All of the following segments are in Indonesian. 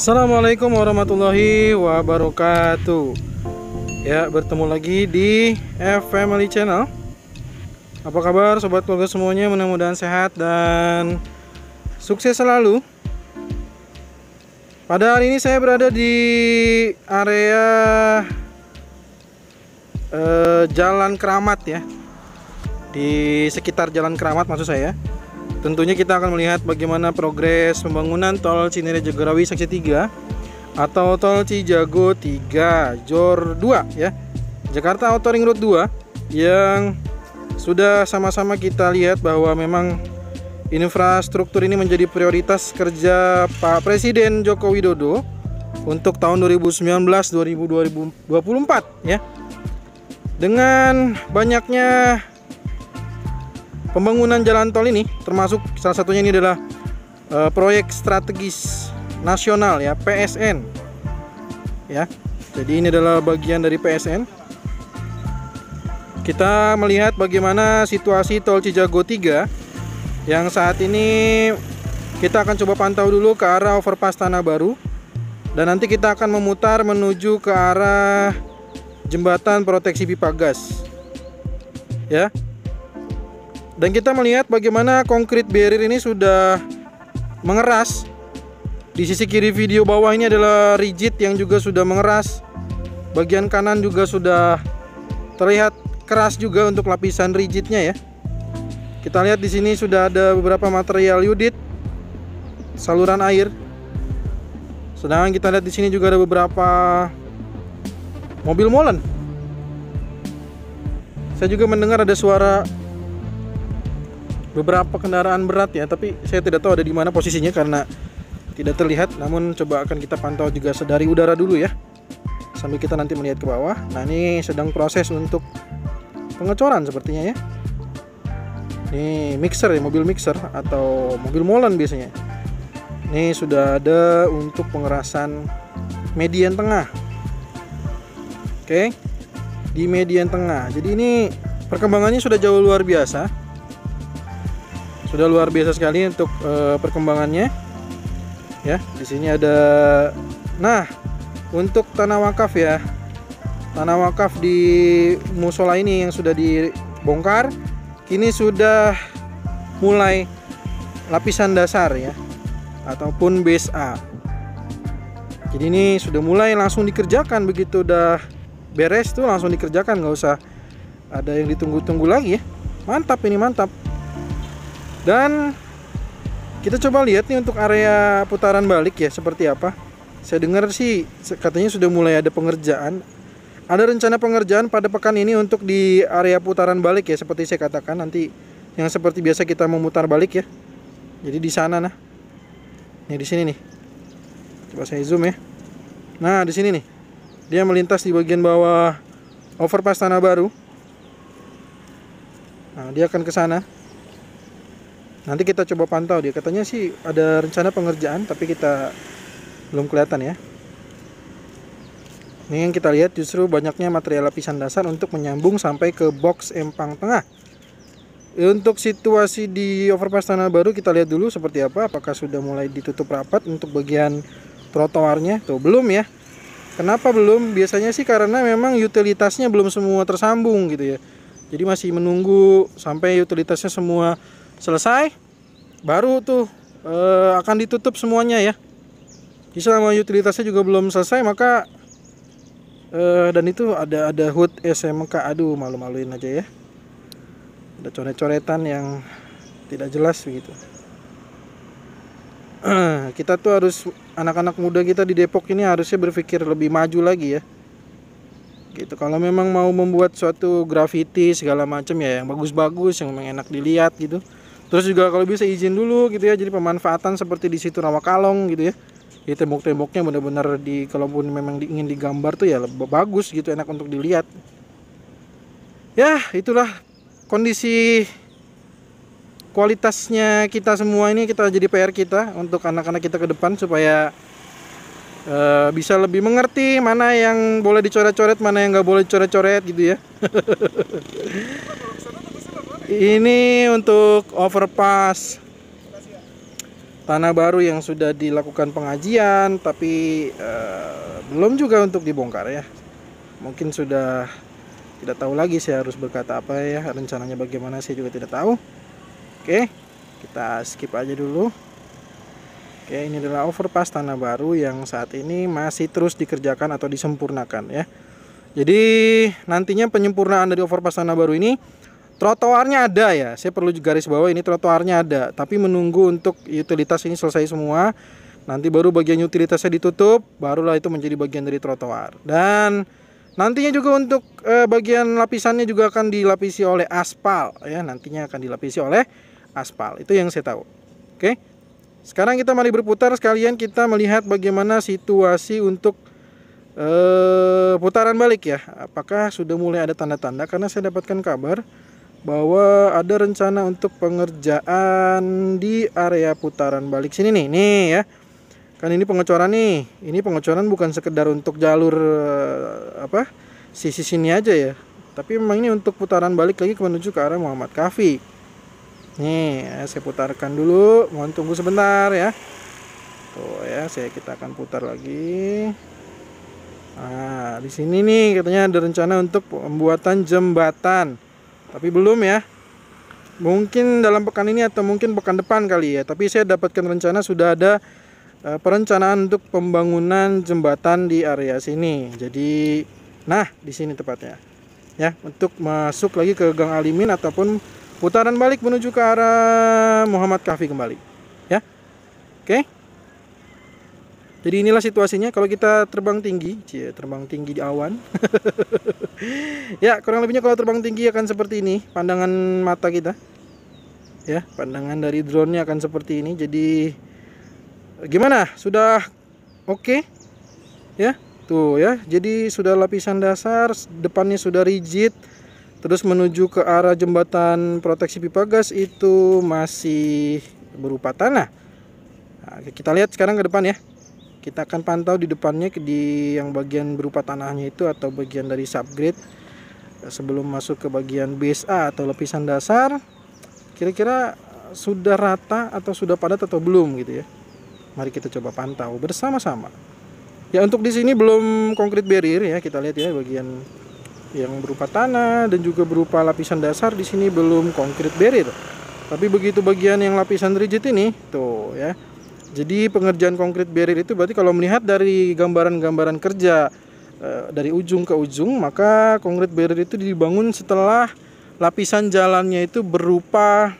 Assalamualaikum warahmatullahi wabarakatuh. Ya, bertemu lagi di F-Family Channel. Apa kabar sobat keluarga semuanya? Mudah-mudahan sehat dan sukses selalu. Pada hari ini saya berada di area Jalan Keramat ya. Di sekitar Jalan Keramat maksud saya. Tentunya kita akan melihat bagaimana progres pembangunan tol Cinere-Jagorawi seksi 3 atau tol Cijago 3 Jor 2 ya. Jakarta Outer Ring Road 2 yang sudah sama-sama kita lihat bahwa memang infrastruktur ini menjadi prioritas kerja Pak Presiden Joko Widodo untuk tahun 2019-2024 ya. Dengan banyaknya pembangunan jalan tol ini, termasuk salah satunya ini adalah proyek strategis nasional ya, PSN ya. Jadi ini adalah bagian dari PSN. Kita melihat bagaimana situasi tol Cijago 3 yang saat ini kita akan coba pantau dulu ke arah overpass Tanah Baru, dan nanti kita akan memutar menuju ke arah jembatan proteksi pipa gas ya. Dan kita melihat bagaimana konkrit barrier ini sudah mengeras. Di sisi kiri video bawah ini adalah rigid yang juga sudah mengeras. Bagian kanan juga sudah terlihat keras juga untuk lapisan rigidnya ya. Kita lihat di sini sudah ada beberapa material yudit, saluran air. Sedangkan kita lihat di sini juga ada beberapa mobil molen. Saya juga mendengar ada suara beberapa kendaraan berat ya, tapi saya tidak tahu ada di mana posisinya karena tidak terlihat. Namun coba akan kita pantau juga dari udara dulu ya, sambil kita nanti melihat ke bawah. Nah, ini sedang proses untuk pengecoran sepertinya ya. Ini mixer ya, mobil mixer atau mobil molen biasanya. Ini sudah ada untuk pengerasan median tengah. Oke, di median tengah. Jadi ini perkembangannya sudah jauh luar biasa. Sudah luar biasa sekali untuk perkembangannya. Ya, di sini ada. Nah, untuk tanah wakaf ya. Tanah wakaf di musola ini yang sudah dibongkar, kini sudah mulai lapisan dasar ya, ataupun base A. Jadi ini sudah mulai langsung dikerjakan, begitu udah beres tuh langsung dikerjakan, nggak usah ada yang ditunggu-tunggu lagi ya. Mantap, ini mantap. Dan kita coba lihat nih untuk area putaran balik ya seperti apa. Saya dengar sih katanya sudah mulai ada pengerjaan. Ada rencana pengerjaan pada pekan ini untuk di area putaran balik ya, seperti saya katakan nanti yang seperti biasa kita memutar balik ya. Jadi di sana nah. Nih di sini nih. Coba saya zoom ya. Nah, di sini nih. Dia melintas di bagian bawah overpass Tanah Baru. Nah, dia akan ke sana. Nanti kita coba pantau dia. Katanya sih ada rencana pengerjaan, tapi kita belum kelihatan ya. Ini yang kita lihat justru banyaknya material lapisan dasar untuk menyambung sampai ke box empang tengah. Untuk situasi di overpass Tanah Baru kita lihat dulu seperti apa. Apakah sudah mulai ditutup rapat untuk bagian trotoarnya? Tuh belum ya. Kenapa belum? Biasanya sih karena memang utilitasnya belum semua tersambung gitu ya. Jadi masih menunggu sampai utilitasnya semua selesai, baru tuh akan ditutup semuanya ya. Jadi selama utilitasnya juga belum selesai, maka dan itu ada HUT SMK. Aduh, malu-maluin aja ya. Ada coret-coretan yang tidak jelas begitu. Kita tuh harus, anak-anak muda kita di Depok ini harusnya berpikir lebih maju lagi ya. Gitu. Kalau memang mau membuat suatu graffiti segala macam ya yang bagus-bagus, yang memang enak dilihat gitu. Terus juga kalau bisa izin dulu gitu ya. Jadi pemanfaatan seperti di situ Rawakalong gitu ya. Di tembok-temboknya benar-benar kalaupun memang ingin digambar tuh ya bagus gitu, enak untuk dilihat. Ya, itulah kondisi kualitasnya kita semua ini. Kita jadi PR kita untuk anak-anak kita ke depan supaya bisa lebih mengerti mana yang boleh dicoret-coret, mana yang nggak boleh dicoret-coret gitu ya. Ini untuk overpass tanah baru yang sudah dilakukan pengajian, tapi belum juga untuk dibongkar ya. Mungkin sudah tidak tahu lagi saya harus berkata apa ya, rencananya bagaimana saya juga tidak tahu. Oke, kita skip aja dulu. Oke, ini adalah overpass tanah baru yang saat ini masih terus dikerjakan atau disempurnakan ya. Jadi nantinya penyempurnaan dari overpass tanah baru ini, trotoarnya ada ya. Saya perlu garis bawah ini trotoarnya ada, tapi menunggu untuk utilitas ini selesai semua. Nanti baru bagian utilitasnya ditutup, barulah itu menjadi bagian dari trotoar. Dan nantinya juga untuk bagian lapisannya juga akan dilapisi oleh aspal ya. Nantinya akan dilapisi oleh aspal. Itu yang saya tahu. Oke. Sekarang kita mari berputar sekalian kita melihat bagaimana situasi untuk putaran balik ya. Apakah sudah mulai ada tanda-tanda, karena saya dapatkan kabar bahwa ada rencana untuk pengerjaan di area putaran balik sini nih ya. Kan ini pengecoran nih. Ini pengecoran bukan sekedar untuk jalur sisi sini aja ya. Tapi memang ini untuk putaran balik lagi menuju ke arah Muhammad Kahfi. Nih, saya putarkan dulu. Mohon tunggu sebentar ya. Tuh ya, kita akan putar lagi. Nah, di sini nih katanya ada rencana untuk pembuatan jembatan. Tapi belum ya. Mungkin dalam pekan ini atau mungkin pekan depan kali ya. Tapi saya dapatkan rencana sudah ada perencanaan untuk pembangunan jembatan di area sini. Jadi, nah di sini tepatnya. Ya, untuk masuk lagi ke Gang Alimin ataupun putaran balik menuju ke arah Muhammad Kahfi kembali. Ya. Oke. Jadi inilah situasinya kalau kita terbang tinggi, terbang tinggi di awan. Ya, kurang lebihnya kalau terbang tinggi akan seperti ini, pandangan mata kita. Ya, pandangan dari drone-nya akan seperti ini. Jadi gimana? Sudah oke? Ya, tuh ya. Jadi sudah lapisan dasar, depannya sudah rigid. Terus menuju ke arah jembatan proteksi pipa gas itu masih berupa tanah. Nah, kita lihat sekarang ke depan ya. Kita akan pantau di depannya di yang bagian berupa tanahnya itu atau bagian dari subgrade sebelum masuk ke bagian base A atau lapisan dasar. Kira-kira sudah rata atau sudah padat atau belum gitu ya. Mari kita coba pantau bersama-sama. Ya, untuk di sini belum concrete barrier ya. Kita lihat ya bagian yang berupa tanah dan juga berupa lapisan dasar di sini belum concrete barrier. Tapi begitu bagian yang lapisan rigid ini tuh ya. Jadi pengerjaan concrete barrier itu berarti kalau melihat dari gambaran-gambaran kerja dari ujung ke ujung, maka concrete barrier itu dibangun setelah lapisan jalannya itu berupa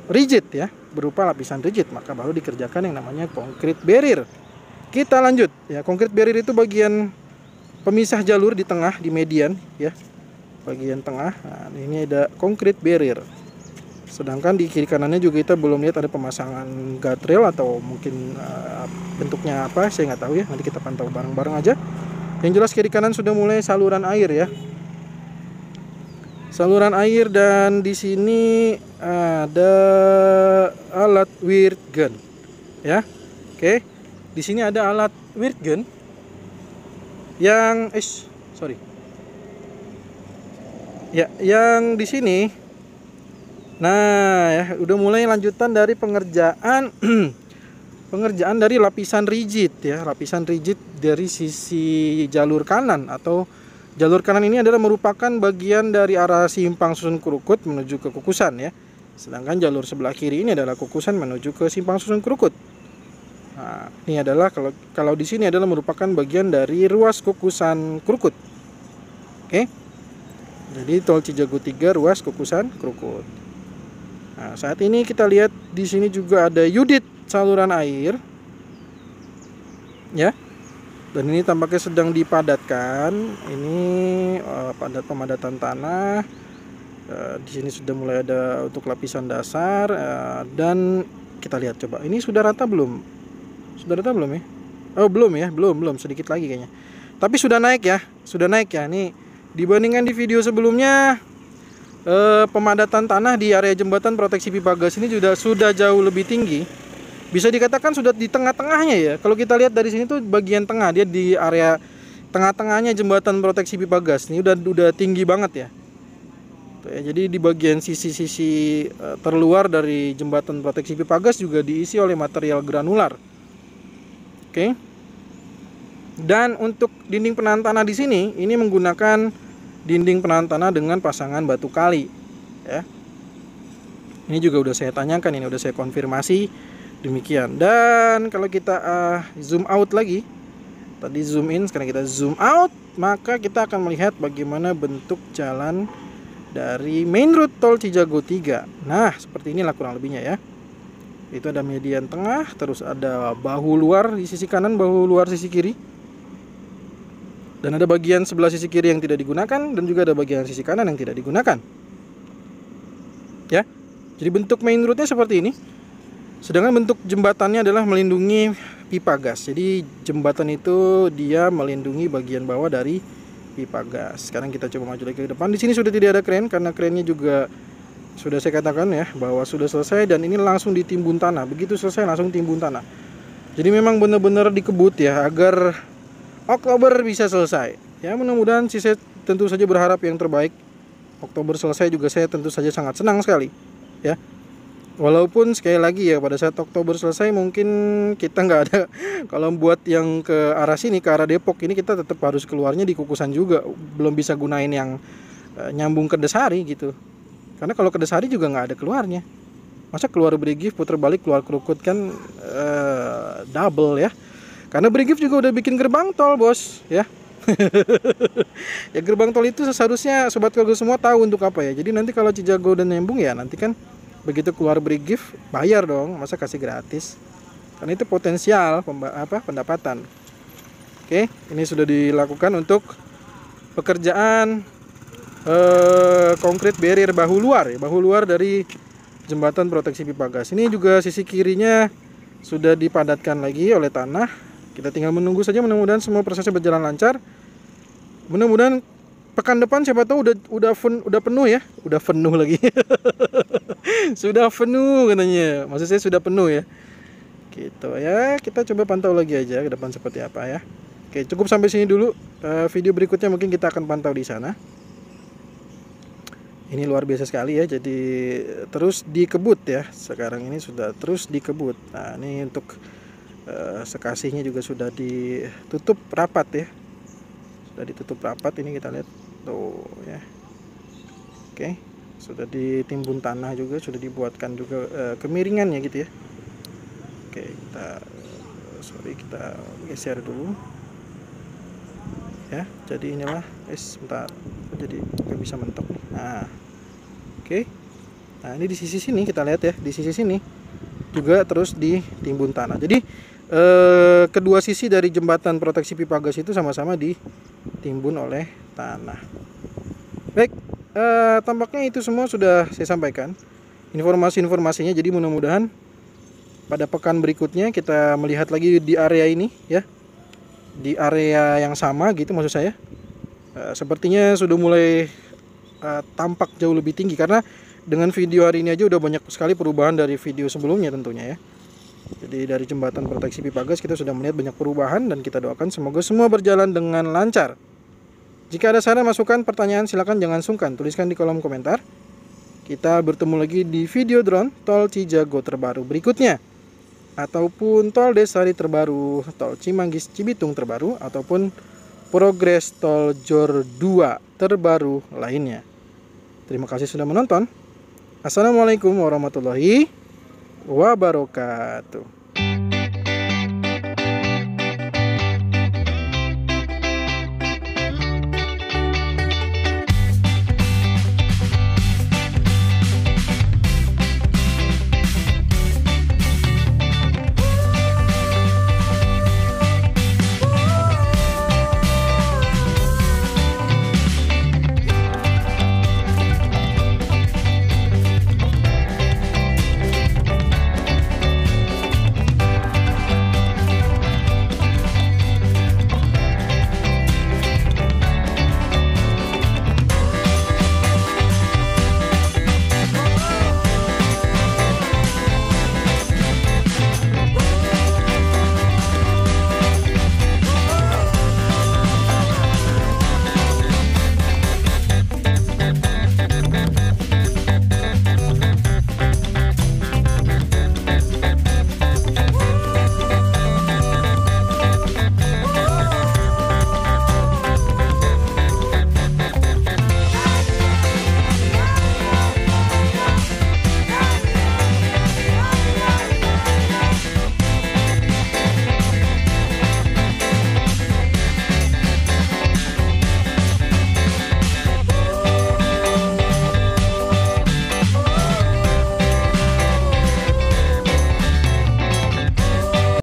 rigid ya, berupa lapisan rigid, maka baru dikerjakan yang namanya concrete barrier. Kita lanjut ya. Concrete barrier itu bagian pemisah jalur di tengah, di median ya, bagian tengah. Nah, ini ada concrete barrier. Sedangkan di kiri kanannya juga kita belum lihat ada pemasangan guardrail atau mungkin bentuknya apa, saya nggak tahu ya. Nanti kita pantau bareng-bareng aja. Yang jelas kiri kanan sudah mulai saluran air ya. Saluran air, dan di sini ada alat weird gun ya. Oke. Di sini ada alat weird gun yang ya, yang di sini. Nah ya, udah mulai lanjutan dari pengerjaan pengerjaan dari lapisan rigid ya, lapisan rigid dari sisi jalur kanan. Atau jalur kanan ini adalah merupakan bagian dari arah Simpang Susun Krukut menuju ke Kukusan ya. Sedangkan jalur sebelah kiri ini adalah Kukusan menuju ke Simpang Susun Krukut. Nah, ini adalah kalau di sini adalah merupakan bagian dari ruas Kukusan Krukut. Oke. Jadi tol Cijago 3 ruas Kukusan Krukut. Nah, saat ini kita lihat di sini juga ada unit saluran air, ya. Dan ini tampaknya sedang dipadatkan. Ini pemadatan tanah. Di sini sudah mulai ada untuk lapisan dasar. Dan kita lihat coba. Ini sudah rata belum? Sudah rata belum ya? Oh belum ya, belum sedikit lagi kayaknya. Tapi sudah naik ya, Ini dibandingkan di video sebelumnya. Pemadatan tanah di area jembatan proteksi pipa gas ini sudah jauh lebih tinggi. Bisa dikatakan sudah di tengah-tengahnya ya. Kalau kita lihat dari sini tuh bagian tengah, dia di area tengah-tengahnya jembatan proteksi pipa gas. Ini udah tinggi banget ya. Ya, jadi di bagian sisi-sisi terluar dari jembatan proteksi pipa gas juga diisi oleh material granular. Oke. Dan untuk dinding penahan tanah di sini ini menggunakan dinding penahan tanah dengan pasangan batu kali, ya. Ini juga udah saya tanyakan, ini udah saya konfirmasi demikian. Dan kalau kita zoom out lagi, tadi zoom in, sekarang kita zoom out, maka kita akan melihat bagaimana bentuk jalan dari main road tol Cijago 3. Nah, seperti inilah kurang lebihnya ya. Itu ada median tengah, terus ada bahu luar di sisi kanan, bahu luar sisi kiri. Dan ada bagian sebelah sisi kiri yang tidak digunakan, dan juga ada bagian sisi kanan yang tidak digunakan. Ya. Jadi bentuk main roadnya seperti ini. Sedangkan bentuk jembatannya adalah melindungi pipa gas. Jadi jembatan itu dia melindungi bagian bawah dari pipa gas. Sekarang kita coba maju lagi ke depan. Di sini sudah tidak ada kren karena krennya juga sudah saya katakan ya bahwa sudah selesai, dan ini langsung ditimbun tanah. Begitu selesai langsung timbun tanah. Jadi memang benar-benar dikebut ya agar Oktober bisa selesai. Ya, mudah-mudahan sih saya tentu saja berharap yang terbaik. Oktober selesai juga saya tentu saja sangat senang sekali. Ya. Walaupun sekali lagi ya pada saat Oktober selesai mungkin kita nggak ada, kalau buat yang ke arah sini, ke arah Depok ini kita tetap harus keluarnya di Kukusan juga, belum bisa gunain yang nyambung ke Desari gitu. Karena kalau ke Desari juga nggak ada keluarnya. Masa keluar Brigif putar balik keluar Krukut kan double ya. Karena Brigif juga udah bikin gerbang tol bos ya. Ya gerbang tol itu seharusnya sobat kargo semua tahu untuk apa ya. Jadi nanti kalau Cijago dan nyambung ya nanti kan begitu keluar Brigif bayar dong, masa kasih gratis? Karena itu potensial pendapatan. Oke, ini sudah dilakukan untuk pekerjaan konkrit barrier bahu luar dari jembatan proteksi pipa gas. Ini juga sisi kirinya sudah dipadatkan lagi oleh tanah. Kita tinggal menunggu saja, mudah-mudahan semua prosesnya berjalan lancar. Mudah-mudahan pekan depan siapa tahu udah penuh ya, udah penuh lagi. Sudah penuh katanya, maksud saya sudah penuh ya. Gitu ya, kita coba pantau lagi aja ke depan seperti apa ya. Oke, cukup sampai sini dulu. Video berikutnya mungkin kita akan pantau di sana. Ini luar biasa sekali ya, jadi terus dikebut ya. Sekarang ini sudah terus dikebut. Nah, ini untuk sekasihnya juga sudah ditutup rapat ya. Sudah ditutup rapat, ini kita lihat tuh ya. Oke, sudah ditimbun tanah juga, sudah dibuatkan juga kemiringannya gitu ya. Oke, kita geser dulu ya. Jadi inilah sebentar, jadi nggak bisa mentok nih. Nah, oke. Nah, ini di sisi sini kita lihat ya, di sisi sini juga terus ditimbun tanah. Jadi kedua sisi dari jembatan proteksi pipa gas itu sama-sama ditimbun oleh tanah. Baik, tampaknya itu semua sudah saya sampaikan informasi-informasinya. Jadi mudah-mudahan pada pekan berikutnya kita melihat lagi di area ini ya, di area yang sama gitu maksud saya. Sepertinya sudah mulai tampak jauh lebih tinggi, karena dengan video hari ini aja udah banyak sekali perubahan dari video sebelumnya tentunya ya. Jadi dari jembatan proteksi pipa gas kita sudah melihat banyak perubahan, dan kita doakan semoga semua berjalan dengan lancar. Jika ada saran, masukan, pertanyaan, silakan jangan sungkan tuliskan di kolom komentar. Kita bertemu lagi di video drone tol Cijago terbaru berikutnya, ataupun tol Desari terbaru, tol Cimanggis Cibitung terbaru, ataupun progres tol Jor 2 terbaru lainnya. Terima kasih sudah menonton. Assalamualaikum warahmatullahi wabarakatuh.